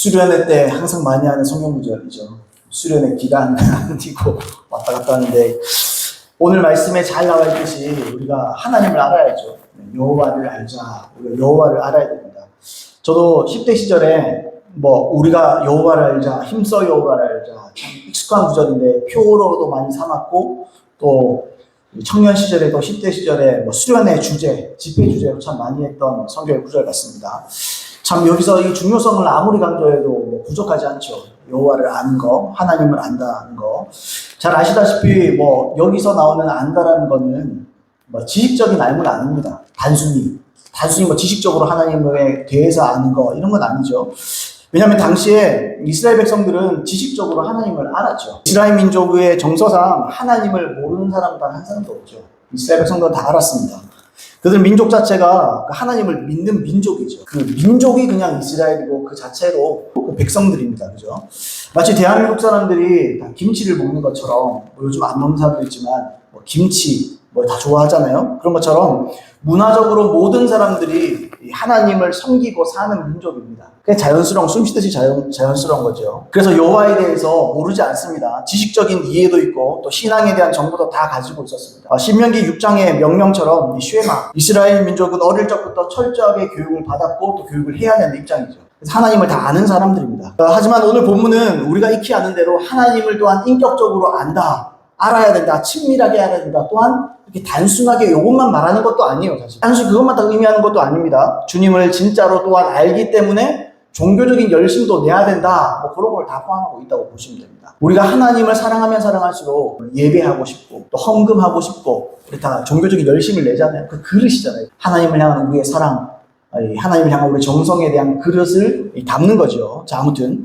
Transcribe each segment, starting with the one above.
수련회 때 항상 많이 하는 성경 구절이죠. 수련회 기간 뛰고 왔다 갔다 하는데 오늘 말씀에 잘 나와 있듯이 우리가 하나님을 알아야죠. 여호와를 알자. 우리가 여호와를 알아야 됩니다. 저도 10대 시절에 우리가 여호와를 알자, 힘써 여호와를 알자 참 익숙한 구절인데 표로도 많이 삼았고 또 청년 시절에도 10대 시절에 수련회 주제, 집회 주제로 참 많이 했던 성경의 구절 같습니다. 참 여기서 이 중요성을 아무리 강조해도 부족하지 않죠. 여호와를 아는 거, 하나님을 안다는 거. 잘 아시다시피 여기서 나오는 안다라는 거는 지식적인 알문 아닙니다. 단순히 지식적으로 하나님에 대해서 아는 거 이런 건 아니죠. 왜냐하면 당시에 이스라엘 백성들은 지식적으로 하나님을 알았죠. 이스라엘 민족의 정서상 하나님을 모르는 사람은 단 한 사람도 없죠. 이스라엘 백성들은 다 알았습니다. 그들 민족 자체가 하나님을 믿는 민족이죠. 그 민족이 그냥 이스라엘이고 그 자체로 그 백성들입니다. 그죠? 마치 대한민국 사람들이 다 김치를 먹는 것처럼 요즘 안 먹는 사람도 있지만 김치 다 좋아하잖아요. 그런 것처럼 문화적으로 모든 사람들이 하나님을 섬기고 사는 민족입니다. 그게 자연스러운, 숨쉬듯이 자연스러운 거죠. 그래서 여호와에 대해서 모르지 않습니다. 지식적인 이해도 있고 또 신앙에 대한 정보도 다 가지고 있었습니다. 신명기 6장의 명령처럼 쉐마, 이스라엘 민족은 어릴 적부터 철저하게 교육을 받았고 또 교육을 해야 되는 입장이죠. 그래서 하나님을 다 아는 사람들입니다. 하지만 오늘 본문은 우리가 익히 아는 대로 하나님을 또한 인격적으로 안다, 알아야 된다, 친밀하게 알아야 된다, 또한 이렇게 단순하게 이것만 말하는 것도 아니에요. 사실 단순히 그것만 다 의미하는 것도 아닙니다. 주님을 진짜로 또한 알기 때문에 종교적인 열심도 내야 된다, 그런 걸 다 포함하고 있다고 보시면 됩니다. 우리가 하나님을 사랑하면 사랑할수록 예배하고 싶고 또 헌금하고 싶고 우리 다 종교적인 열심을 내잖아요. 그 그릇이잖아요. 하나님을 향한 우리의 사랑, 하나님을 향한 우리 정성에 대한 그릇을 담는 거죠. 자, 아무튼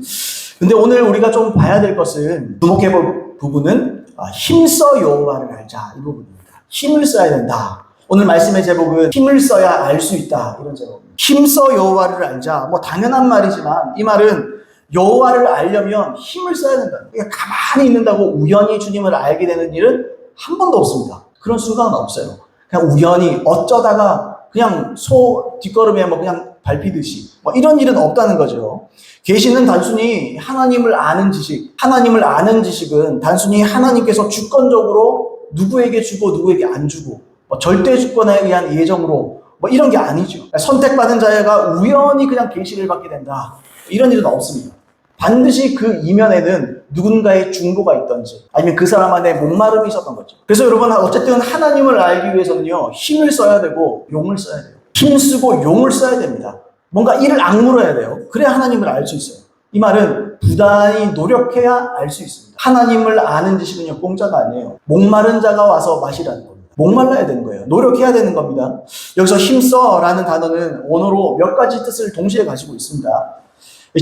근데 오늘 우리가 좀 봐야 될 것은, 주목해볼 부분은 힘써 여호와를 알자, 이 부분입니다. 힘을 써야 된다. 오늘 말씀의 제목은 힘을 써야 알 수 있다, 이런 제목입니다. 힘써 여호와를 알자. 당연한 말이지만 이 말은 여호와를 알려면 힘을 써야 된다. 그러니까 가만히 있는다고 우연히 주님을 알게 되는 일은 한 번도 없습니다. 그런 순간은 없어요. 그냥 우연히 어쩌다가 그냥 소 뒷걸음에 그냥 밟히듯이 이런 일은 없다는 거죠. 계시는 단순히 하나님을 아는 지식, 하나님을 아는 지식은 단순히 하나님께서 주권적으로 누구에게 주고 누구에게 안 주고 절대 주권에 의한 예정으로 이런 게 아니죠. 선택받은 자가 우연히 그냥 계시를 받게 된다, 이런 일은 없습니다. 반드시 그 이면에는 누군가의 중보가 있던지 아니면 그 사람 안에 목마름이 있었던 거죠. 그래서 여러분, 어쨌든 하나님을 알기 위해서는요, 힘을 써야 되고 용을 써야 돼요. 힘쓰고 용을 써야 됩니다. 뭔가 이를 악물어야 돼요. 그래야 하나님을 알 수 있어요. 이 말은 부단히 노력해야 알 수 있습니다. 하나님을 아는 지식은요, 공짜가 아니에요. 목마른 자가 와서 마시라는 겁니다. 목말라야 되는 거예요. 노력해야 되는 겁니다. 여기서 힘써라는 단어는 원어로 몇 가지 뜻을 동시에 가지고 있습니다.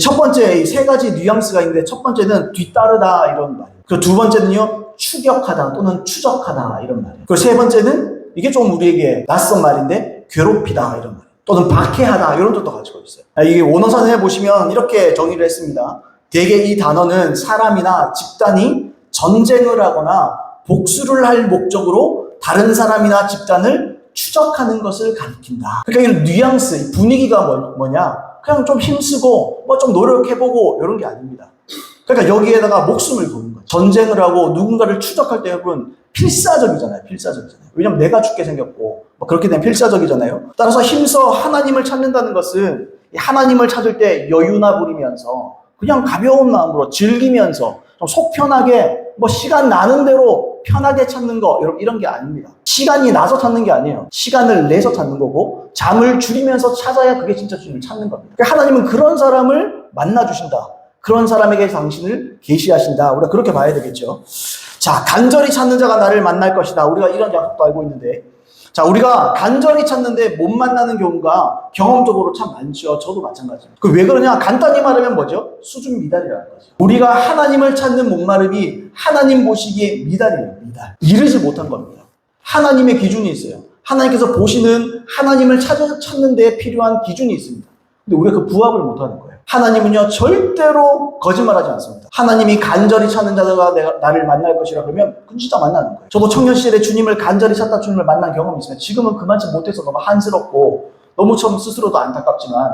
첫 번째, 세 가지 뉘앙스가 있는데, 첫 번째는 뒤따르다, 이런 말이에요. 그리고 두 번째는요, 추격하다 또는 추적하다, 이런 말이에요. 그리고 세 번째는 이게 좀 우리에게 낯선 말인데, 괴롭히다, 이런 말이에요. 또는 박해하다, 이런 뜻도 가지고 있어요. 이게 원어선에 보시면 이렇게 정의를 했습니다. 대개 이 단어는 사람이나 집단이 전쟁을 하거나 복수를 할 목적으로 다른 사람이나 집단을 추적하는 것을 가리킨다. 그러니까 이 뉘앙스, 분위기가 뭐냐? 그냥 좀 힘쓰고 좀 노력해보고 이런 게 아닙니다. 그러니까 여기에다가 목숨을 거는 거죠. 전쟁을 하고 누군가를 추적할 때 여러분 필사적이잖아요. 왜냐면 내가 죽게 생겼고 그렇게 되면 필사적이잖아요. 따라서 힘써 하나님을 찾는다는 것은 하나님을 찾을 때 여유나 부리면서 그냥 가벼운 마음으로 즐기면서 좀 속 편하게 시간 나는 대로 편하게 찾는 거, 여러분, 이런 게 아닙니다. 시간이 나서 찾는 게 아니에요. 시간을 내서 찾는 거고 잠을 줄이면서 찾아야 그게 진짜 주님을 찾는 겁니다. 그러니까 하나님은 그런 사람을 만나주신다. 그런 사람에게 당신을 계시하신다. 우리가 그렇게 봐야 되겠죠. 자, 간절히 찾는 자가 나를 만날 것이다. 우리가 이런 약속도 알고 있는데, 자, 우리가 간절히 찾는데 못 만나는 경우가 경험적으로 참 많죠. 저도 마찬가지입니다. 왜 그러냐? 간단히 말하면 뭐죠? 수준 미달이라는 거죠. 우리가 하나님을 찾는 목마름이 하나님 보시기에 미달이에요. 미달. 이르지 못한 겁니다. 하나님의 기준이 있어요. 하나님께서 보시는 하나님을 찾는 데 필요한 기준이 있습니다. 근데 우리가 그 부합을 못하는 거예요. 하나님은요, 절대로 거짓말하지 않습니다. 하나님이 간절히 찾는 자가 나를 만날 것이라 그러면 그건 진짜 만나는 거예요. 저도 청년 시절에 주님을 간절히 찾다 주님을 만난 경험이 있습니다. 지금은 그만치 못해서 너무 한스럽고 너무 참 스스로도 안타깝지만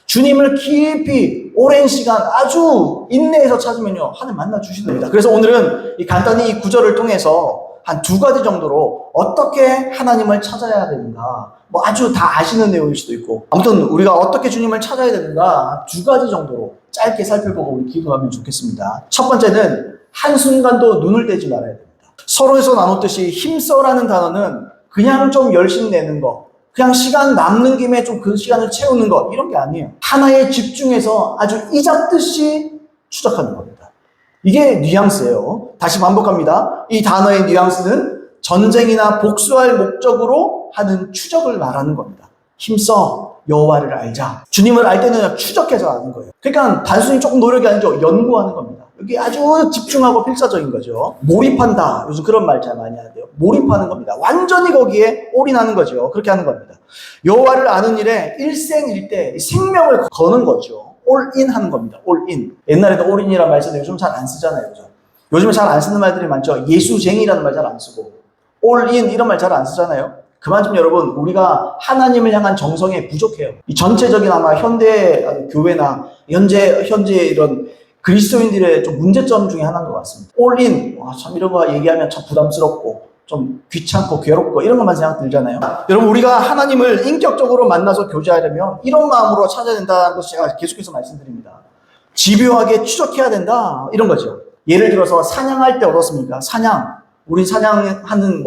주님을 깊이 오랜 시간 아주 인내해서 찾으면요, 하나님 만나 주시답니다. 그래서 오늘은 간단히 이 구절을 통해서 한 두 가지 정도로 어떻게 하나님을 찾아야 되는가, 뭐 아주 다 아시는 내용일 수도 있고, 아무튼 우리가 어떻게 주님을 찾아야 되는가 두 가지 정도로 짧게 살펴보고 우리 기도하면 좋겠습니다. 첫 번째는 한순간도 눈을 떼지 말아야 됩니다. 서론에서 나눴듯이 힘써라는 단어는 그냥 좀 열심 내는 거, 그냥 시간 남는 김에 좀 그 시간을 채우는 것, 이런 게 아니에요. 하나에 집중해서 아주 이잡듯이 추적하는 겁니다. 이게 뉘앙스예요. 다시 반복합니다. 이 단어의 뉘앙스는 전쟁이나 복수할 목적으로 하는 추적을 말하는 겁니다. 힘써 여호와를 알자. 주님을 알 때는 추적해서 아는 거예요. 그러니까 단순히 조금 노력이 아니죠. 연구하는 겁니다. 여기 아주 집중하고 필사적인 거죠. 몰입한다. 요즘 그런 말 잘 많이 하는데요. 몰입하는 겁니다. 완전히 거기에 올인하는 거죠. 그렇게 하는 겁니다. 여호와를 아는 일에 일생일대 생명을 거는 거죠. 올인 하는 겁니다. 올인. 옛날에도 올인이라는 말 쓰는데 요즘 잘 안 쓰잖아요. 그죠? 요즘에 잘 안 쓰는 말들이 많죠. 예수쟁이라는 말 잘 안 쓰고, 올인 이런 말 잘 안 쓰잖아요. 그만 좀 여러분, 우리가 하나님을 향한 정성에 부족해요. 이 전체적인 아마 현대 교회나 현재 이런 그리스도인들의 좀 문제점 중에 하나인 것 같습니다. 올인, 참 이런 거 얘기하면 참 부담스럽고 좀 귀찮고 괴롭고 이런 것만 생각 들잖아요. 여러분, 우리가 하나님을 인격적으로 만나서 교제하려면 이런 마음으로 찾아야 된다는 것을 제가 계속해서 말씀드립니다. 집요하게 추적해야 된다, 이런 거죠. 예를 들어서 사냥할 때 어떻습니까? 우리 사냥하는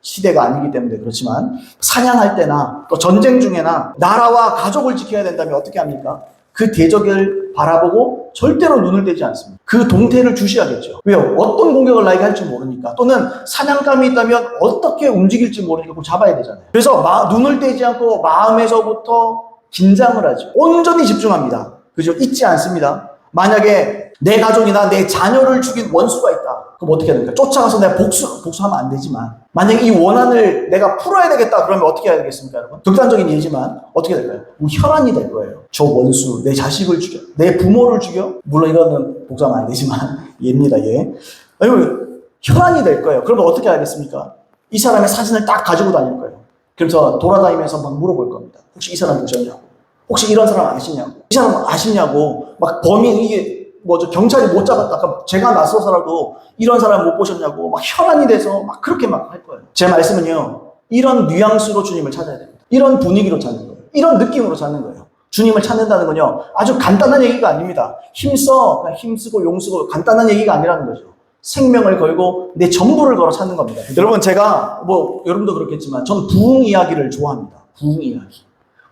시대가 아니기 때문에 그렇지만, 사냥할 때나 또 전쟁 중에나 나라와 가족을 지켜야 된다면 어떻게 합니까? 그 대적을 바라보고 절대로 눈을 떼지 않습니다. 그 동태를 주시하겠죠. 왜요? 어떤 공격을 나에게 할지 모르니까. 또는 사냥감이 있다면 어떻게 움직일지 모르니까 그걸 잡아야 되잖아요. 그래서 눈을 떼지 않고 마음에서부터 긴장을 하죠. 온전히 집중합니다. 그죠? 잊지 않습니다. 만약에 내 가족이나 내 자녀를 죽인 원수가 있다. 그럼 어떻게 해야 됩니까? 쫓아가서 내가 복수하면 안 되지만, 만약에 이 원한을 내가 풀어야 되겠다 그러면 어떻게 해야 되겠습니까, 여러분? 극단적인 예지만 어떻게 될까요? 혈안이 될 거예요. 저 원수, 내 자식을 죽여, 내 부모를 죽여. 물론 이거는 복수하면 안 되지만 예입니다, 예. 아니면 혈안이 될 거예요. 그러면 어떻게 하겠습니까? 이 사람의 사진을 딱 가지고 다닐 거예요. 그래서 돌아다니면서 막 물어볼 겁니다. 혹시 이 사람 보셨냐고? 혹시 이런 사람 아시냐고? 이 사람 아시냐고? 막 범인, 이게 경찰이 못 잡았다. 그럼 제가 나서서라도 이런 사람 못 보셨냐고 막 혈안이 돼서 막 그렇게 막 할 거예요. 제 말씀은요, 이런 뉘앙스로 주님을 찾아야 됩니다. 이런 분위기로 찾는 거예요. 이런 느낌으로 찾는 거예요. 주님을 찾는다는 건요, 아주 간단한 얘기가 아닙니다. 힘쓰고 용쓰고 간단한 얘기가 아니라는 거죠. 생명을 걸고 내 전부를 걸어 찾는 겁니다. 여러분, 제가 여러분도 그렇겠지만 전 부흥 이야기를 좋아합니다. 부흥 이야기.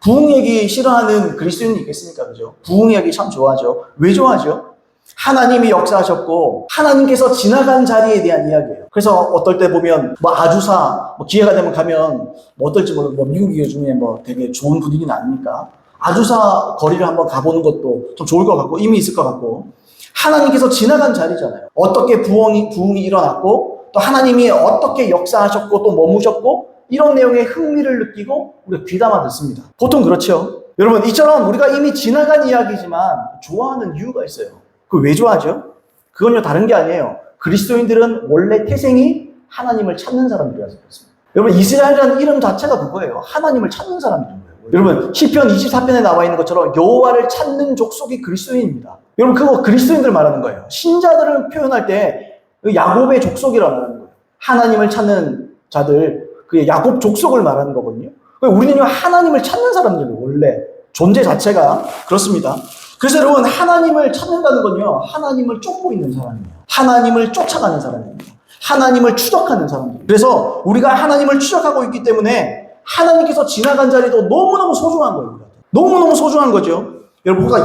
부흥 얘기 싫어하는 그리스도인이 있겠습니까? 그죠? 부흥 이야기 참 좋아하죠. 왜 좋아하죠? 하나님이 역사하셨고 하나님께서 지나간 자리에 대한 이야기예요. 그래서 어떨 때 보면 아주사 기회가 되면 가면 어떨지 모르고 미국 요즘에 되게 좋은 분위기는 아닙니까? 아주사 거리를 한번 가보는 것도 좀 좋을 것 같고 의미 있을 것 같고, 하나님께서 지나간 자리잖아요. 어떻게 부흥이 일어났고 또 하나님이 어떻게 역사하셨고 또 머무셨고, 이런 내용에 흥미를 느끼고 우리가 귀담아 듣습니다. 보통 그렇죠. 여러분, 이처럼 우리가 이미 지나간 이야기지만 좋아하는 이유가 있어요. 그걸 왜 좋아하죠? 그건요, 다른 게 아니에요. 그리스도인들은 원래 태생이 하나님을 찾는 사람들이라서 그렇습니다. 여러분, 이스라엘이라는 이름 자체가 그거예요. 하나님을 찾는 사람들인 거예요. 여러분, 시편 24편에 나와 있는 것처럼 여호와를 찾는 족속이 그리스도인입니다. 여러분, 그거 그리스도인들 말하는 거예요. 신자들을 표현할 때 야곱의 족속이라고 말하는 거예요. 하나님을 찾는 자들, 그 야곱 족속을 말하는 거거든요. 우리는요, 하나님을 찾는 사람들이에요. 원래 존재 자체가 그렇습니다. 그래서 여러분, 하나님을 찾는다는 건요, 하나님을 쫓고 있는 사람이에요. 하나님을 쫓아가는 사람입니다. 하나님을 추적하는 사람입니다. 그래서 우리가 하나님을 추적하고 있기 때문에 하나님께서 지나간 자리도 너무너무 소중한 거예요. 너무너무 소중한 거죠. 여러분, 우리가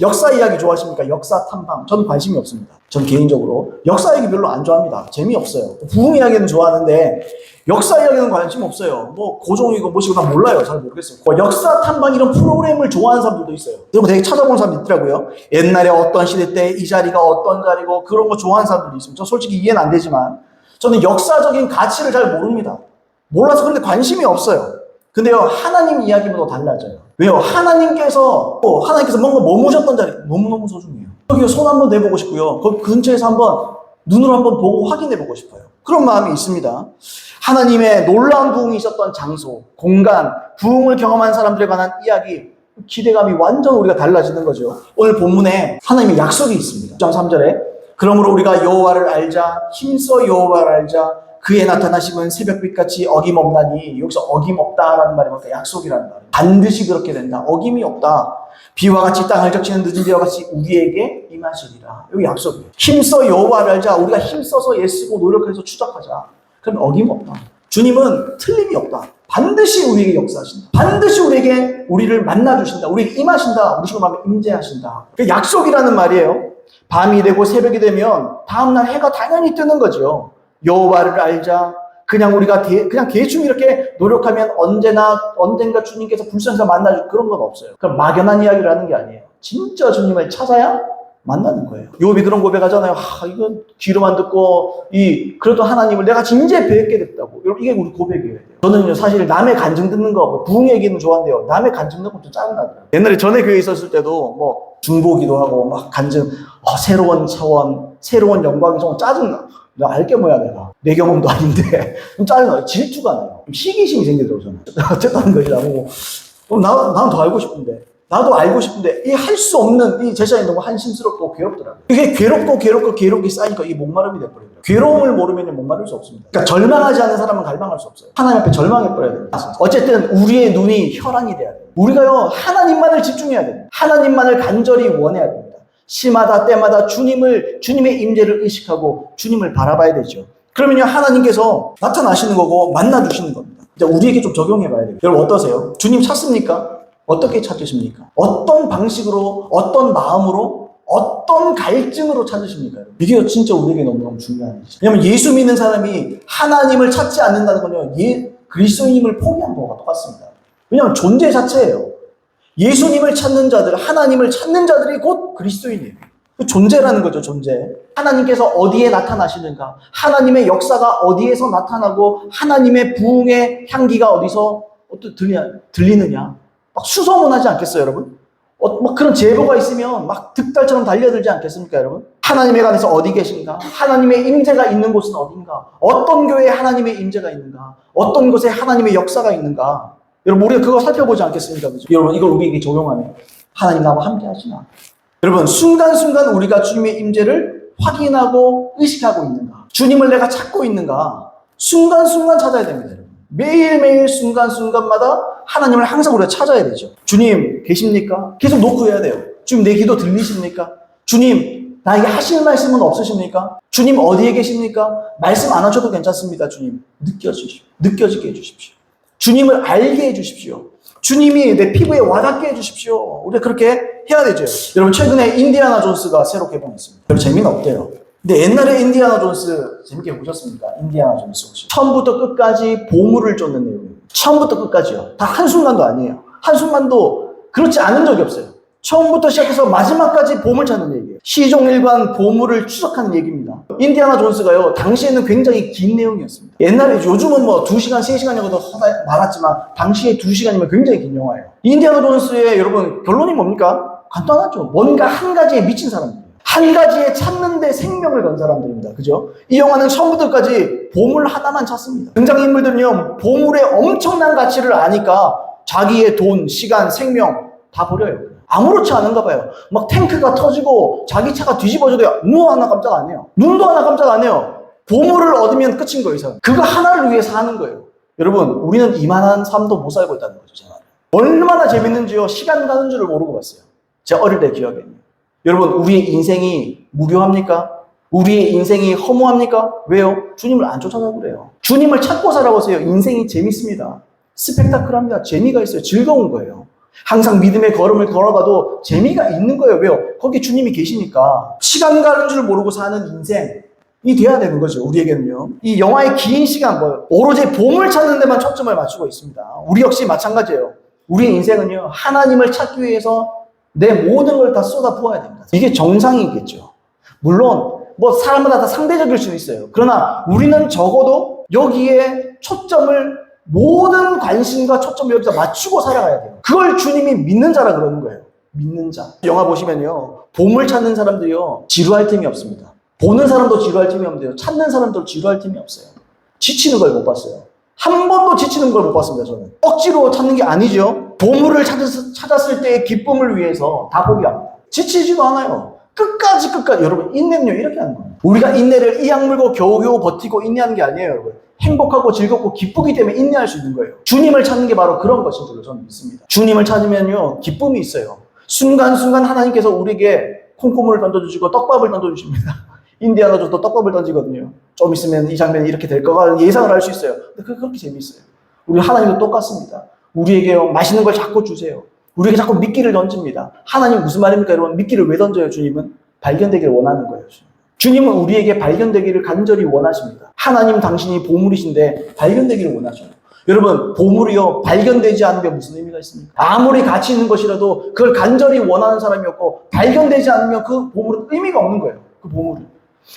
역사 이야기 좋아하십니까? 역사 탐방. 저는 관심이 없습니다. 전 개인적으로 역사 얘기 별로 안 좋아합니다. 재미없어요. 부흥 이야기는 좋아하는데 역사 이야기는 관심 없어요. 고종이고 뭐시고 난 몰라요. 잘 모르겠어요. 역사 탐방 이런 프로그램을 좋아하는 사람들도 있어요. 여러분, 되게 찾아보는 사람도 있더라고요. 옛날에 어떤 시대 때 이 자리가 어떤 자리고 그런 거 좋아하는 사람들도 있습니다. 저 솔직히 이해는 안 되지만 저는 역사적인 가치를 잘 모릅니다. 몰라서 그런데 관심이 없어요. 근데요, 하나님 이야기는 또 달라져요. 왜요? 하나님께서 뭔가 머무셨던 자리 너무너무 소중해요. 여기 손 한번 대보고 싶고요. 그 근처에서 한번 눈으로 한번 보고 확인해 보고 싶어요. 그런 마음이 있습니다. 하나님의 놀라운 부흥이 있었던 장소, 공간, 부흥을 경험한 사람들에 관한 이야기, 기대감이 완전 우리가 달라지는 거죠. 오늘 본문에 하나님의 약속이 있습니다. 9장 3절에 그러므로 우리가 여호와를 알자, 힘써 여호와를 알자, 그의 나타나심은 새벽빛같이 어김없나니. 여기서 어김없다라는 말이 뭔가 약속이라는 말이에요. 반드시 그렇게 된다. 어김이 없다. 비와 같이 땅을 적시는 늦은 비와 같이 우리에게 임하시리라. 여기 약속이에요. 힘써 여호와를 알자. 우리가 힘써서 애쓰고 노력해서 추적하자. 그럼 어김없다. 주님은 틀림이 없다. 반드시 우리에게 역사하신다. 반드시 우리를 만나주신다. 우리에게 임하신다. 우리 식으로 말하면 임재하신다. 그 약속이라는 말이에요. 밤이 되고 새벽이 되면 다음날 해가 당연히 뜨는 거죠. 여호와를 알자. 그냥 우리가 그냥 대충 이렇게 노력하면 언젠가 주님께서 불쌍해서 만나줄 그런 건 없어요. 그럼 막연한 이야기를 하는 게 아니에요. 진짜 주님을 찾아야 만나는 거예요. 요업이 그런 고백하잖아요. 이건 귀로만 듣고 그래도 하나님을 내가 진짜 뵙게 됐다고. 여러분 이게 우리 고백이에요. 저는요 사실 남의 간증 듣는 거 부흥 얘기는 좋아한데요. 남의 간증 듣는 것도 짜증나더라고요. 옛날에 전에 교회에 있었을 때도 뭐 중보기도 하고 막 간증 새로운 차원, 새로운 영광이 정말 짜증나. 나 알게 뭐야 내가. 내 경험도 아닌데 좀 짜증나요. 질투가 나요. 시기심이 생기더라고요 저는. 어쨌다는 것이라고. 나는 더 알고 싶은데. 나도 알고 싶은데 이 할 수 없는 이 제자이 너무 한심스럽고 괴롭더라고요. 이게 괴롭게 쌓이니까 이 목마름이 돼버리더라고요. 괴로움을 모르면 목마를 수 없습니다. 그러니까 절망하지 않는 사람은 갈망할 수 없어요. 하나님 앞에 절망해버려야 됩니다. 어쨌든 우리의 눈이 혈안이 돼야 돼요. 우리가요 하나님만을 집중해야 됩니다. 하나님만을 간절히 원해야 됩니다. 시마다 때마다 주님의 임재를 의식하고 주님을 바라봐야 되죠. 그러면요 하나님께서 나타나시는 거고 만나주시는 겁니다. 이제 우리에게 좀 적용해봐야 돼요. 여러분 어떠세요? 주님 찾습니까? 어떻게 찾으십니까? 어떤 방식으로, 어떤 마음으로, 어떤 갈증으로 찾으십니까? 이게 진짜 우리에게 너무너무 중요한 일이죠. 왜냐하면 예수 믿는 사람이 하나님을 찾지 않는다는 건요, 그리스도인임을 포기한 거와 똑같습니다. 왜냐하면 존재 자체예요. 예수님을 찾는 자들, 하나님을 찾는 자들이 곧 그리스도인이에요. 존재라는 거죠, 존재. 하나님께서 어디에 나타나시는가? 하나님의 역사가 어디에서 나타나고, 하나님의 부흥의 향기가 어디서 들리느냐? 막 수소문하지 않겠어요, 여러분? 막 그런 제보가 있으면 막 득달처럼 달려들지 않겠습니까, 여러분? 하나님에 관해서 어디 계신가? 하나님의 임재가 있는 곳은 어딘가? 어떤 교회에 하나님의 임재가 있는가? 어떤 곳에 하나님의 역사가 있는가? 여러분, 우리가 그거 살펴보지 않겠습니까? 그죠? 여러분, 이걸 우리에게 적용하면 하나님 나와 함께 하시나? 여러분, 순간순간 우리가 주님의 임재를 확인하고 의식하고 있는가? 주님을 내가 찾고 있는가? 순간순간 찾아야 됩니다, 여러분. 매일매일 순간순간마다 하나님을 항상 우리가 찾아야 되죠. 주님 계십니까? 계속 놓고 해야 돼요. 주님 내 기도 들리십니까? 주님 나에게 하실 말씀은 없으십니까? 주님 어디에 계십니까? 말씀 안 하셔도 괜찮습니다. 주님 느껴지게 해주십시오. 주님을 알게 해주십시오. 주님이 내 피부에 와닿게 해주십시오. 우리가 그렇게 해야 되죠. 여러분 최근에 인디아나 존스가 새로 개봉했습니다. 여러분 재미는 없대요. 근데 옛날에 인디아나 존스 재밌게 보셨습니까? 인디아나 존스 혹시 처음부터 끝까지 보물을 쫓는 내용이에요. 처음부터 끝까지요. 다 한순간도 아니에요. 한순간도 그렇지 않은 적이 없어요. 처음부터 시작해서 마지막까지 보물 찾는 얘기예요. 시종일관 보물을 추적하는 얘기입니다. 인디아나 존스가요 당시에는 굉장히 긴 내용이었습니다. 옛날에 요즘은 뭐 2시간, 3시간 정도 많았지만 당시에 2시간이면 굉장히 긴 영화예요. 인디아나 존스의 여러분 결론이 뭡니까? 간단하죠. 뭔가 한 가지에 미친 사람들. 한 가지에 찾는데 생명을 건 사람들입니다. 그죠? 이 영화는 처음부터 끝까지 보물 하나만 찾습니다. 등장인물들은요, 보물의 엄청난 가치를 아니까 자기의 돈, 시간, 생명 다 버려요. 아무렇지 않은가 봐요. 막 탱크가 터지고 자기 차가 뒤집어져도 눈 하나 깜짝 안 해요. 눈도 하나 깜짝 안 해요. 보물을 얻으면 끝인 거예요, 이 사람. 그거 하나를 위해 사는 거예요. 여러분, 우리는 이만한 삶도 못 살고 있다는 거죠, 제가. 얼마나 재밌는지요. 시간 가는 줄을 모르고 봤어요. 제가 어릴 때 기억에는. 여러분, 우리의 인생이 무료합니까? 우리의 인생이 허무합니까? 왜요? 주님을 안 쫓아서 그래요. 주님을 찾고 살아보세요. 인생이 재밌습니다. 스펙타클합니다. 재미가 있어요. 즐거운 거예요. 항상 믿음의 걸음을 걸어가도 재미가 있는 거예요. 왜요? 거기 주님이 계시니까. 시간 가는 줄 모르고 사는 인생이 돼야 되는 거죠. 우리에게는요. 이 영화의 긴 시간, 오로지 보물 찾는 데만 초점을 맞추고 있습니다. 우리 역시 마찬가지예요. 우리의 인생은요, 하나님을 찾기 위해서 내 모든 걸 다 쏟아 부어야 됩니다. 이게 정상이겠죠. 물론 사람마다 다 상대적일 수는 있어요. 그러나 우리는 적어도 여기에 모든 관심과 초점을 여기서 맞추고 살아가야 돼요. 그걸 주님이 믿는 자라 그러는 거예요. 믿는 자. 영화 보시면요, 보물 찾는 사람들이요 지루할 틈이 없습니다. 보는 사람도 지루할 틈이 없는데요. 찾는 사람도 지루할 틈이 없어요. 지치는 걸 못 봤어요. 한 번도 지치는 걸 못 봤습니다, 저는. 억지로 찾는 게 아니죠. 보물을 찾았을 때의 기쁨을 위해서 다 포기합니다. 지치지도 않아요. 끝까지. 여러분, 인내는요, 이렇게 하는 거예요. 우리가 인내를 이악 물고 겨우겨우 버티고 인내하는 게 아니에요, 여러분. 행복하고 즐겁고 기쁘기 때문에 인내할 수 있는 거예요. 주님을 찾는 게 바로 그런 것인 줄로 저는 믿습니다. 주님을 찾으면요, 기쁨이 있어요. 순간순간 하나님께서 우리에게 콩고물을 던져주시고 떡밥을 던져주십니다. 인디아나 존스도 떡밥을 던지거든요. 좀 있으면 이 장면이 이렇게 될 거가 예상을 할 수 있어요. 근데 그렇게 재미있어요. 우리 하나님도 똑같습니다. 우리에게 맛있는 걸 자꾸 주세요. 우리에게 자꾸 미끼를 던집니다. 하나님 무슨 말입니까, 여러분? 미끼를 왜 던져요, 주님은? 발견되기를 원하는 거예요. 주님은 우리에게 발견되기를 간절히 원하십니다. 하나님 당신이 보물이신데 발견되기를 원하셔요. 여러분, 보물이요, 발견되지 않으면 무슨 의미가 있습니까? 아무리 가치 있는 것이라도 그걸 간절히 원하는 사람이 없고 발견되지 않으면 그 보물은 의미가 없는 거예요. 그 보물은.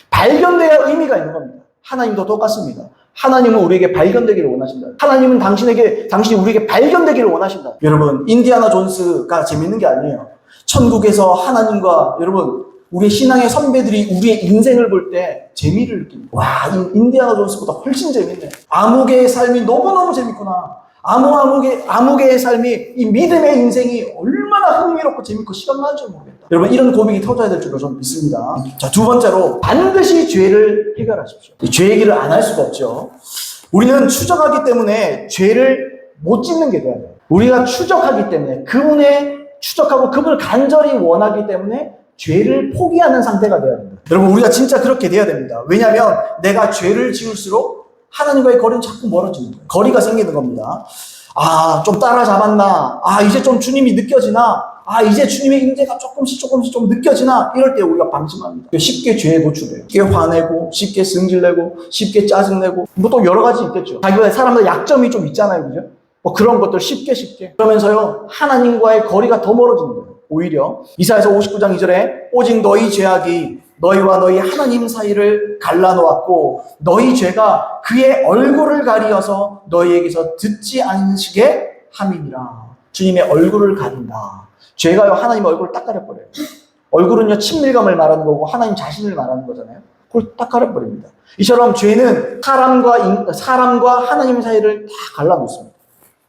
발견돼야 의미가 있는 겁니다. 하나님도 똑같습니다. 하나님은 우리에게 발견되기를 원하신다. 하나님은 당신이 우리에게 발견되기를 원하신다. 여러분, 인디아나 존스가 재밌는 게 아니에요. 천국에서 하나님과, 여러분, 우리의 신앙의 선배들이 우리의 인생을 볼 때 재미를 느낍니다. 와, 인디아나 존스보다 훨씬 재밌네. 암흑의 삶이 너무너무 재밌구나. 암흑의 삶이, 이 믿음의 인생이 얼마나 흥미롭고 재밌고 시간 가는 줄 모르겠다. 여러분, 이런 고백이 터져야 될 줄로 저는 믿습니다. 자, 두 번째로 반드시 죄를 해결하십시오. 죄 얘기를 안 할 수가 없죠. 우리는 추적하기 때문에 죄를 못 짓는 게 돼야 돼요. 우리가 추적하기 때문에 추적하고 그분을 간절히 원하기 때문에 죄를 포기하는 상태가 돼야 됩니다. 여러분, 우리가 진짜 그렇게 돼야 됩니다. 왜냐하면 내가 죄를 지을수록 하나님과의 거리는 자꾸 멀어지는 거예요. 거리가 생기는 겁니다. 좀 따라잡았나? 이제 좀 주님이 느껴지나? 이제 주님의 임재가 조금씩 좀 느껴지나? 이럴 때 우리가 방심합니다. 쉽게 죄에 노출돼요. 쉽게 화내고, 쉽게 승질내고, 쉽게 짜증내고, 뭐 또 여러 가지 있겠죠. 자기가 사람들 약점이 좀 있잖아요, 그죠? 뭐 그런 것들 쉽게. 그러면서요, 하나님과의 거리가 더 멀어지는 거예요. 오히려 이사야서 59장 2절에 오직 너희 죄악이 너희와 너희 하나님 사이를 갈라놓았고 너희 죄가 그의 얼굴을 가리어서 너희에게서 듣지 않으시게 함이니라. 주님의 얼굴을 가린다. 죄가요, 하나님의 얼굴을 딱 가려버려요. 얼굴은요, 친밀감을 말하는 거고 하나님 자신을 말하는 거잖아요. 그걸 딱 가려버립니다. 이처럼 죄는 사람과 하나님 사이를 다 갈라놓습니다.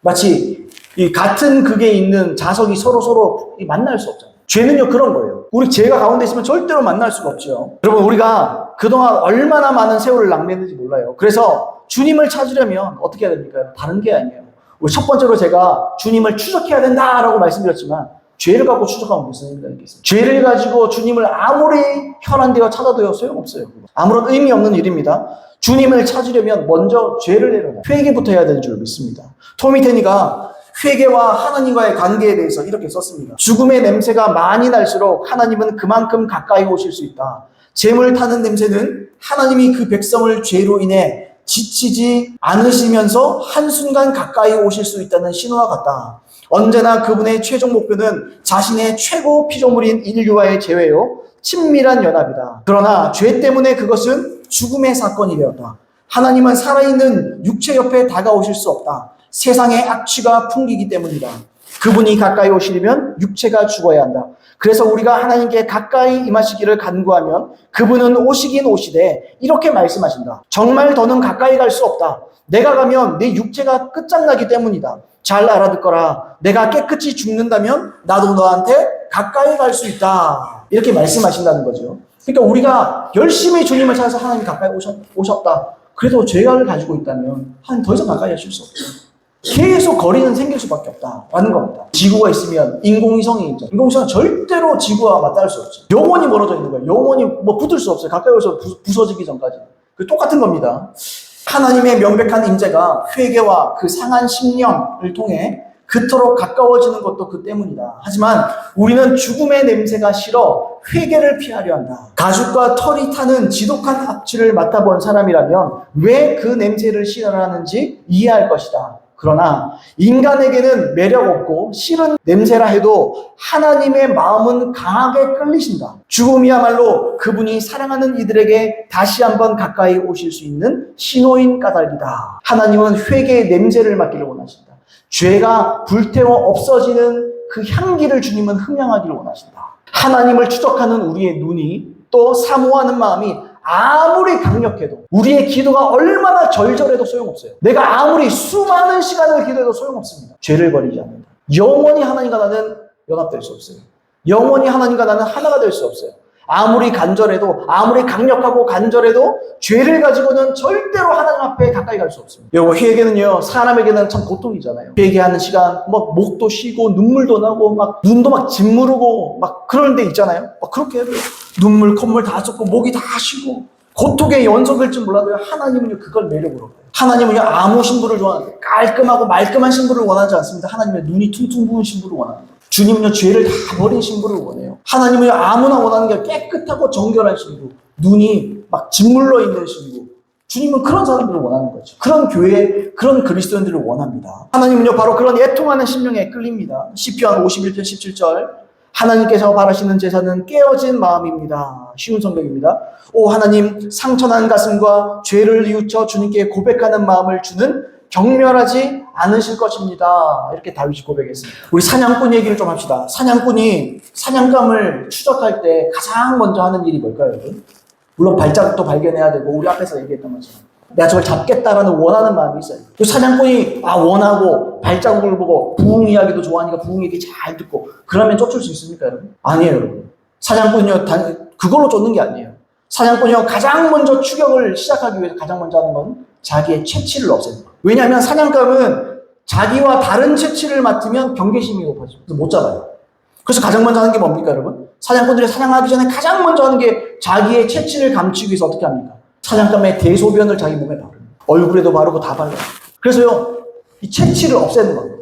마치 이 같은 극에 있는 자석이 서로 만날 수 없잖아요. 죄는요, 그런 거예요. 우리 죄가 가운데 있으면 절대로 만날 수가 없죠. 여러분, 우리가 그동안 얼마나 많은 세월을 낭비했는지 몰라요. 그래서 주님을 찾으려면 어떻게 해야 됩니까? 다른 게 아니에요. 우리 첫 번째로 제가 주님을 추적해야 된다라고 말씀드렸지만 죄를 갖고 추적하면 무슨 의미가 있겠습니까? 죄를 가지고 주님을 아무리 혈안 되어 찾아도요, 소용없어요. 아무런 의미 없는 일입니다. 주님을 찾으려면 먼저 죄를 내려놔요. 회개부터 해야 되는 줄 믿습니다. 토미 테니가 회개와 하나님과의 관계에 대해서 이렇게 썼습니다. 죽음의 냄새가 많이 날수록 하나님은 그만큼 가까이 오실 수 있다. 재물 타는 냄새는 하나님이 그 백성을 죄로 인해 지치지 않으시면서 한순간 가까이 오실 수 있다는 신호와 같다. 언제나 그분의 최종 목표는 자신의 최고 피조물인 인류와의 재회요, 친밀한 연합이다. 그러나 죄 때문에 그것은 죽음의 사건이 되었다. 하나님은 살아있는 육체 옆에 다가오실 수 없다. 세상의 악취가 풍기기 때문이다. 그분이 가까이 오시려면 육체가 죽어야 한다. 그래서 우리가 하나님께 가까이 임하시기를 간구하면 그분은 오시긴 오시되 이렇게 말씀하신다. 정말 더는 가까이 갈 수 없다. 내가 가면 내 육체가 끝장나기 때문이다. 잘 알아듣거라. 내가 깨끗이 죽는다면 나도 너한테 가까이 갈 수 있다. 이렇게 말씀하신다는 거죠. 그러니까 우리가 열심히 주님을 찾아서 하나님 가까이 오셨다. 그래도 죄악을 가지고 있다면 하나님 더 이상 가까이 하실 수 없다. 계속 거리는 생길 수밖에 없다라는 겁니다. 지구가 있으면 인공위성이 있죠. 인공위성은 절대로 지구와 맞닿을 수 없죠. 영원히 멀어져 있는 거예요. 영원히 붙을 수 없어요. 가까이 오서 부서지기 전까지. 그 똑같은 겁니다. 하나님의 명백한 임재가 회개와 그 상한 심령을 통해 그토록 가까워지는 것도 그 때문이다. 하지만 우리는 죽음의 냄새가 싫어 회개를 피하려 한다. 가죽과 털이 타는 지독한 악취를 맡아본 사람이라면 왜 그 냄새를 싫어하는지 이해할 것이다. 그러나 인간에게는 매력 없고 싫은 냄새라 해도 하나님의 마음은 강하게 끌리신다. 죽음이야말로 그분이 사랑하는 이들에게 다시 한번 가까이 오실 수 있는 신호인 까닭이다. 하나님은 회개의 냄새를 맡기를 원하신다. 죄가 불태워 없어지는 그 향기를 주님은 흠양하기를 원하신다. 하나님을 추적하는 우리의 눈이 또 사모하는 마음이 아무리 강력해도 우리의 기도가 얼마나 절절해도 소용없어요. 내가 아무리 수많은 시간을 기도해도 소용없습니다. 죄를 버리지 않는다. 영원히 하나님과 나는 연합될 수 없어요. 영원히 하나님과 나는 하나가 될 수 없어요. 아무리 간절해도, 아무리 강력하고 간절해도 죄를 가지고는 절대로 하나님 앞에 가까이 갈 수 없습니다. 여러분, 회개는요, 사람에게는 참 고통이잖아요. 회개하는 시간, 뭐 목도 쉬고 눈물도 나고 막 눈도 막 짓무르고 막 그런 데 있잖아요. 막 그렇게 해도 눈물, 콧물 다 쏟고 목이 다 쉬고 고통의 연속일지 몰라도요, 하나님은요 그걸 매력으로 봐요. 하나님은요 아무 신부를 좋아하는데 깔끔하고 말끔한 신부를 원하지 않습니다. 하나님은 눈이 퉁퉁 부은 신부를 원합니다. 주님은요 죄를 다 버린 신부를 원해요. 하나님은요 아무나 원하는 게 깨끗하고 정결한 신부, 눈이 막 짓물러 있는 신부. 주님은 그런 사람들을 원하는 거죠. 그런 교회, 그런 그리스도인들을 원합니다. 하나님은요 바로 그런 애통하는 심령에 끌립니다. 시편 51편 17절, 하나님께서 바라시는 제사는 깨어진 마음입니다. 쉬운 성경입니다. 오 하나님, 상처난 가슴과 죄를 뉘우쳐 주님께 고백하는 마음을 주는 경멸하지 않으실 것입니다. 이렇게 다윗이 고백했습니다. 우리 사냥꾼 얘기를 좀 합시다. 사냥꾼이 사냥감을 추적할 때 가장 먼저 하는 일이 뭘까요, 여러분? 물론 발자국도 발견해야 되고 우리 앞에서 얘기했던 것처럼 내가 저걸 잡겠다라는 원하는 마음이 있어요. 그 사냥꾼이 원하고 발자국을 보고 부흥 이야기도 좋아하니까 부흥 얘기 잘 듣고 그러면 쫓을 수 있습니까, 여러분? 아니에요, 여러분. 사냥꾼이요 그걸로 쫓는 게 아니에요. 사냥꾼이요 가장 먼저 추격을 시작하기 위해서 가장 먼저 하는 건 자기의 채취를 없애는 거예요. 왜냐하면 사냥감은 자기와 다른 채취를 맡으면 경계심이 높아져요. 그래서 못 잡아요. 그래서 가장 먼저 하는 게 뭡니까, 여러분? 사냥꾼들이 사냥하기 전에 가장 먼저 하는 게 자기의 채취를 감추기 위해서 어떻게 합니까? 사냥감의 대소변을 자기 몸에 바릅니다. 얼굴에도 바르고 다 발라요. 그래서요, 이 채취를 없애는 겁니다.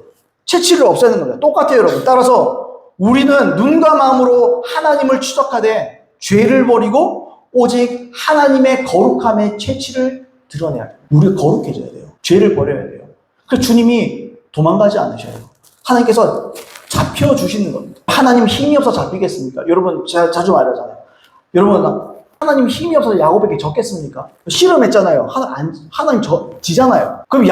채취를 없애는 겁니다. 똑같아요, 여러분. 따라서 우리는 눈과 마음으로 하나님을 추적하되 죄를 버리고 오직 하나님의 거룩함의 채취를 드러내야 돼요. 우리가 거룩해져야 돼요. 죄를 버려야 돼요. 그래서 주님이 도망가지 않으셔요. 하나님께서 잡혀주시는 겁니다. 하나님 힘이 없어 잡히겠습니까? 여러분, 제가 자주 말하잖아요. 여러분, 하나님 힘이 없어서 야곱에게 졌겠습니까? 실험했잖아요. 하나님 지잖아요. 그럼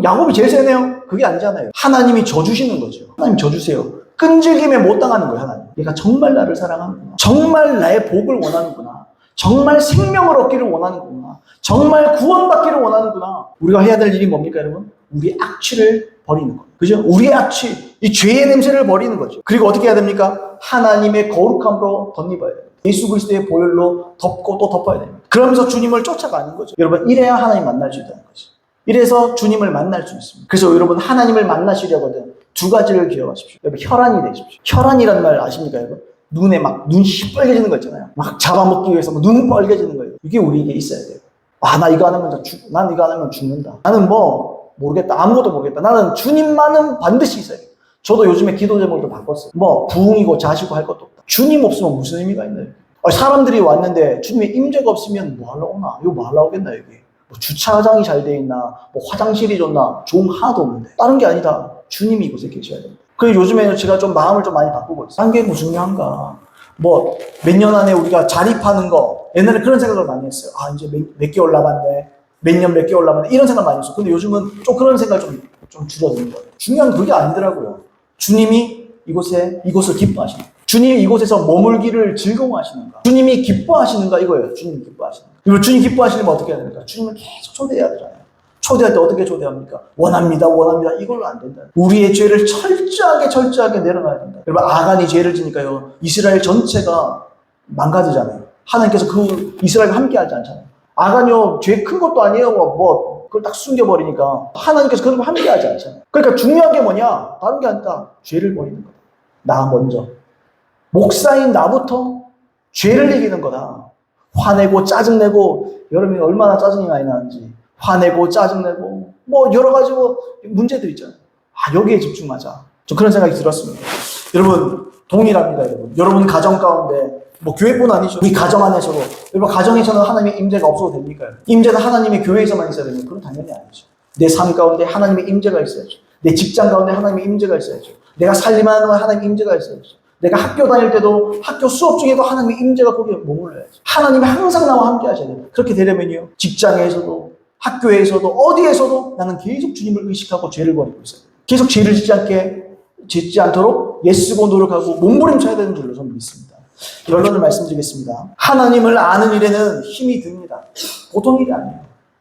야곱이 제일 세네요? 그게 아니잖아요. 하나님이 져주시는 거죠. 하나님 져주세요. 끈질김에 못 당하는 거예요, 하나님. 얘가 정말 나를 사랑하는구나. 정말 나의 복을 원하는구나. 정말 생명을 얻기를 원하는구나. 정말 구원받기를 원하는구나. 우리가 해야 될 일이 뭡니까, 여러분? 우리 악취를 버리는 거예요. 그죠? 우리의 악취, 이 죄의 냄새를 버리는 거죠. 그리고 어떻게 해야 됩니까? 하나님의 거룩함으로 덧입어야 돼요. 예수 그리스도의 보혈로 덮고 또 덮어야 됩니다. 그러면서 주님을 쫓아가는 거죠. 여러분, 이래야 하나님 만날 수 있다는 거죠. 이래서 주님을 만날 수 있습니다. 그래서 여러분, 하나님을 만나시려거든 두 가지를 기억하십시오. 여러분, 혈안이 되십시오. 혈안이라는 말 아십니까, 여러분? 눈에 막 눈이 시뻘개지는 거 있잖아요. 막 잡아먹기 위해서 눈 빨개지는 거예요. 이게 우리에게 있어야 돼요. 나 이거 안 하면 난 이거 안 하면 죽는다. 나는 모르겠다. 아무것도 모르겠다. 나는 주님만은 반드시 있어야 돼요. 저도 요즘에 기도 제목도 바꿨어요. 부흥이고 자시고 할 것도 없다. 주님 없으면 무슨 의미가 있나요? 사람들이 왔는데 주님의 임재가 없으면 뭐 하려고 오나? 이거 뭐 하려고 오겠나, 여기? 주차장이 잘 돼 있나? 화장실이 좋나? 좋은 하나도 없는데. 다른 게 아니다. 주님이 이곳에 계셔야 됩니다. 그래서 요즘에는 제가 좀 마음을 좀 많이 바꾸고 있어요. 딴 게 뭐 중요한가? 몇 년 안에 우리가 자립하는 거, 옛날에 그런 생각을 많이 했어요. 이제 몇 개월 남았네. 몇 개월 남았네. 이런 생각 많이 했어요. 근데 요즘은 좀 그런 생각 좀 줄어드는 거예요. 중요한 건 그게 아니더라고요. 주님이 이곳을 기뻐하시는가? 주님이 이곳에서 머물기를 즐거워하시는가? 주님이 기뻐하시는가? 이거예요. 주님이 기뻐하시는가? 그리고 주님 기뻐하시려면 어떻게 해야 됩니까? 주님을 계속 초대해야 되잖아요. 초대할 때 어떻게 초대합니까? 원합니다. 이걸로 안 된다. 우리의 죄를 철저하게 내려놔야 된다. 여러분, 아간이 죄를 지니까요, 이스라엘 전체가 망가지잖아요. 하나님께서 그 이스라엘과 함께 하지 않잖아요. 아간이요, 죄 큰 것도 아니에요. 그걸 딱 숨겨버리니까 하나님께서 그런 거 함께 하지 않잖아요. 그러니까 중요한 게 뭐냐? 다른 게 아니다. 죄를 버리는 거다. 나 먼저. 목사인 나부터 죄를 이기는 거다. 화내고 짜증내고, 여러분이 얼마나 짜증이 많이 나는지. 화내고 짜증내고 여러 가지 문제들 있잖아요. 여기에 집중하자. 저 그런 생각이 들었습니다. 여러분, 동일합니다. 여러분 가정 가운데 교회뿐 아니죠. 우리 가정 안에서도, 여러분 가정에서는 하나님의 임재가 없어도 됩니까? 임재는 하나님의 교회에서만 있어야 됩니까? 그건 당연히 아니죠. 내 삶 가운데 하나님의 임재가 있어야죠. 내 직장 가운데 하나님의 임재가 있어야죠. 내가 살림하는 동안 하나님의 임재가 있어야죠. 내가 학교 다닐 때도, 학교 수업 중에도 하나님의 임재가 거기에 머물러야죠. 하나님이 항상 나와 함께 하셔야 돼요. 그렇게 되려면요, 직장에서도 학교에서도 어디에서도 나는 계속 주님을 의식하고 죄를 버리고 있어요. 계속 죄를 짓지 않도록 애쓰고 노력하고 몸부림쳐야 되는 줄로 저는 믿습니다. 결론을 말씀드리겠습니다. 하나님을 아는 일에는 힘이 듭니다. 보통 일이 아니에요.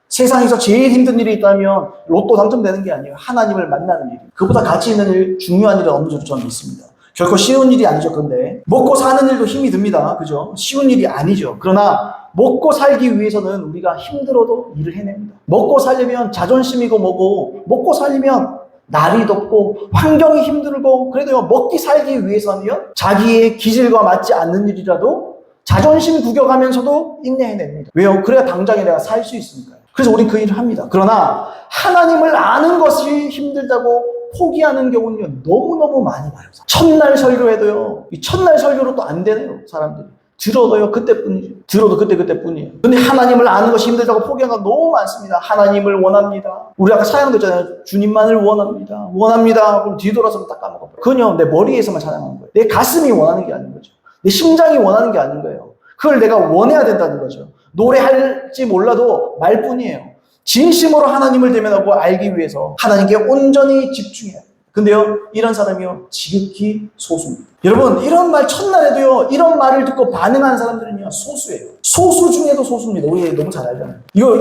세상에서 제일 힘든 일이 있다면 로또 당첨되는 게 아니에요. 하나님을 만나는 일. 그보다 가치 있는 일, 중요한 일은 없는 줄 저는 믿습니다. 결코 쉬운 일이 아니죠. 그런데 먹고 사는 일도 힘이 듭니다. 그죠? 쉬운 일이 아니죠. 그러나 먹고 살기 위해서는 우리가 힘들어도 일을 해냅니다. 먹고 살려면 자존심이고 뭐고, 먹고 살려면 날이 덥고 환경이 힘들고, 그래도 먹기 살기 위해서는 자기의 기질과 맞지 않는 일이라도 자존심 구겨가면서도 인내해냅니다. 왜요? 그래야 당장에 내가 살 수 있으니까요. 그래서 우리 그 일을 합니다. 그러나 하나님을 아는 것이 힘들다고 포기하는 경우는 너무너무 많이 봐요. 첫날 설교해도요, 이 첫날 설교로 또 안 되네요, 사람들이. 들어도요, 그때뿐이죠. 들어도 그때뿐이에요. 근데 하나님을 아는 것이 힘들다고 포기하는 건 너무 많습니다. 하나님을 원합니다. 우리 아까 사양도 있잖아요. 주님만을 원합니다. 원합니다. 그럼 뒤돌아서면 딱 까먹어요. 그건 내 머리에서만 찬양하는 거예요. 내 가슴이 원하는 게 아닌 거죠. 내 심장이 원하는 게 아닌 거예요. 그걸 내가 원해야 된다는 거죠. 노래할지 몰라도 말뿐이에요. 진심으로 하나님을 대면하고 알기 위해서 하나님께 온전히 집중해야 돼요. 근데요, 이런 사람이요, 지극히 소수입니다. 여러분, 이런 말 첫날에도요, 이런 말을 듣고 반응하는 사람들은요, 소수예요. 소수 중에도 소수입니다. 우리 너무 잘 알잖아요.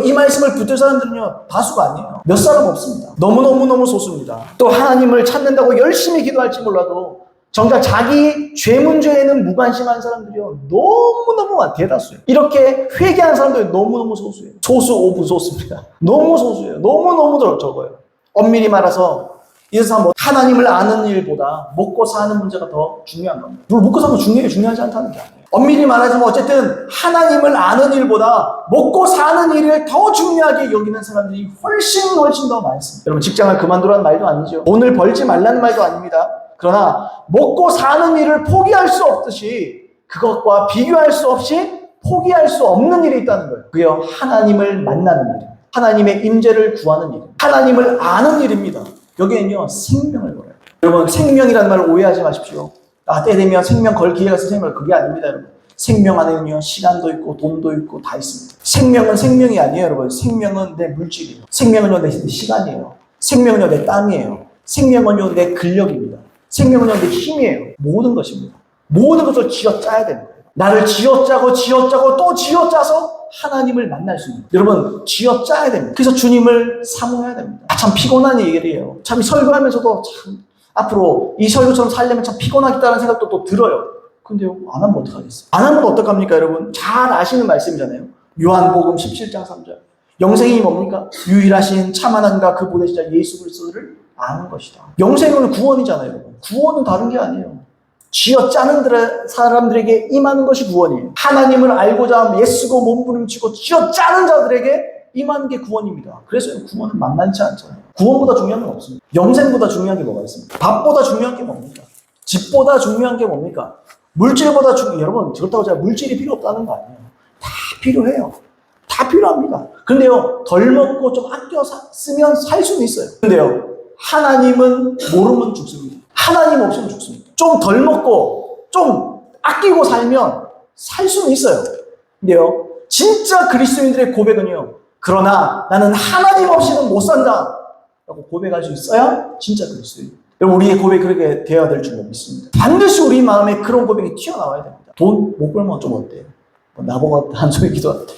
이 말씀을 붙들 사람들은요, 다수가 아니에요. 몇 사람 없습니다. 너무너무 소수입니다. 또 하나님을 찾는다고 열심히 기도할지 몰라도 정작 자기 죄 문제에는 무관심한 사람들이요, 너무너무 대다수예요. 이렇게 회개하는 사람들이 너무너무 소수예요. 소수 오브 소수입니다. 너무 소수예요. 너무너무 적어요. 엄밀히 말해서 이 세상 하나님을 아는 일보다 먹고 사는 문제가 더 중요한 겁니다. 물론 먹고 사는 거 중요하지 않다는 게 아니에요. 엄밀히 말해서 어쨌든 하나님을 아는 일보다 먹고 사는 일을 더 중요하게 여기는 사람들이 훨씬 더 많습니다. 여러분, 직장을 그만두라는 말도 아니죠. 돈을 벌지 말라는 말도 아닙니다. 그러나 먹고 사는 일을 포기할 수 없듯이 그것과 비교할 수 없이 포기할 수 없는 일이 있다는 거예요. 그게요, 하나님을 만나는 일, 하나님의 임재를 구하는 일, 하나님을 아는 일입니다. 여기에는요, 생명을 걸어요. 여러분, 생명이라는 말을 오해하지 마십시오. 때 되면 생명 걸 기회가 있을 생명을, 그게 아닙니다, 여러분. 생명 안에는요, 시간도 있고 돈도 있고 다 있습니다. 생명은 생명이 아니에요, 여러분. 생명은 내 물질이에요. 생명은요, 내 시간이에요. 생명은요, 내 땀이에요. 생명은요, 내 근력입니다. 생명은요, 내 힘이에요. 모든 것입니다. 모든 것을 쥐어짜야 되는 거예요. 나를 쥐어짜고 또 쥐어짜서 하나님을 만날 수 있는. 여러분, 쥐어짜야 됩니다. 그래서 주님을 사모해야 됩니다. 참 피곤한 얘기예요. 참 설교하면서도 참 앞으로 이 설교처럼 살려면 참 피곤하겠다는 생각도 또 들어요. 근데요, 안 하면 어떡하겠어요? 안 하면 어떡합니까, 여러분? 잘 아시는 말씀이잖아요. 요한복음 17장 3절. 영생이 뭡니까? 유일하신 참 하나님과 그 보내시자 예수 그리스도를 아는 것이다. 영생은 구원이잖아요, 여러분. 구원은 다른 게 아니에요. 쥐어짜는 사람들에게 임하는 것이 구원이에요. 하나님을 알고자 예수고 몸부림치고 쥐어짜는 자들에게 임하는 게 구원입니다. 그래서 구원은 만만치 않잖아요. 구원보다 중요한 건 없습니다. 영생보다 중요한 게 뭐가 있습니까? 밥보다 중요한 게 뭡니까? 집보다 중요한 게 뭡니까? 물질보다 여러분, 그렇다고 제가 물질이 필요 없다는 거 아니에요. 다 필요해요. 다 필요합니다. 근데요, 덜 먹고 좀 아껴 쓰면 살 수는 있어요. 근데요, 하나님은 모르면 죽습니다. 하나님 없이는 죽습니다. 좀 덜 먹고 좀 아끼고 살면 살 수는 있어요. 근데요, 진짜 그리스도인들의 고백은요, 그러나 나는 하나님 없이는 못 산다 라고 고백할 수 있어야 진짜 그리스도인. 여러분, 우리의 고백이 그렇게 되어야 될 줄 믿습니다. 반드시 우리 마음에 그런 고백이 튀어나와야 됩니다. 돈 못 벌면 좀 어때요? 나보고 한 소리 기도할 때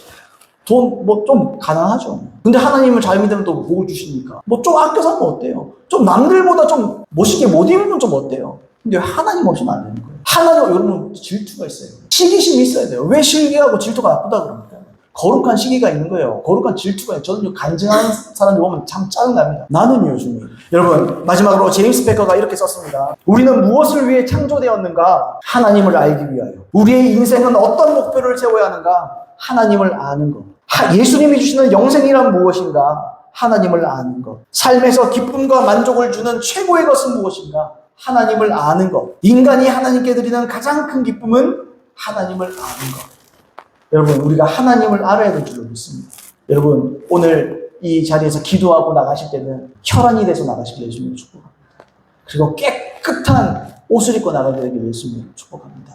돈 좀 가난하죠. 근데 하나님을 잘 믿으면 또 복을 주시니까 좀 아껴 살면 어때요? 좀 남들보다 좀 멋있게 못 입으면 좀 어때요? 근데 하나님 없이는 안 되는 거예요. 하나님, 여러분, 질투가 있어요. 시기심이 있어야 돼요. 왜 시기하고 질투가 나쁘다 그럽니까? 거룩한 시기가 있는 거예요. 거룩한 질투가 있어요. 저는 간증하는 사람들 보면 참 짜증납니다. 나는요, 주님. 여러분, 마지막으로 제임스 베커가 이렇게 썼습니다. 우리는 무엇을 위해 창조되었는가? 하나님을 알기 위하여. 우리의 인생은 어떤 목표를 세워야 하는가? 하나님을 아는 것. 예수님이 주시는 영생이란 무엇인가? 하나님을 아는 것. 삶에서 기쁨과 만족을 주는 최고의 것은 무엇인가? 하나님을 아는 것. 인간이 하나님께 드리는 가장 큰 기쁨은 하나님을 아는 것. 여러분, 우리가 하나님을 알아야 될 줄로 믿습니다. 여러분, 오늘 이 자리에서 기도하고 나가실 때는 혈안이 돼서 나가시길 예수님을 축복합니다. 그리고 깨끗한 옷을 입고 나가게 되길 예수님을 축복합니다.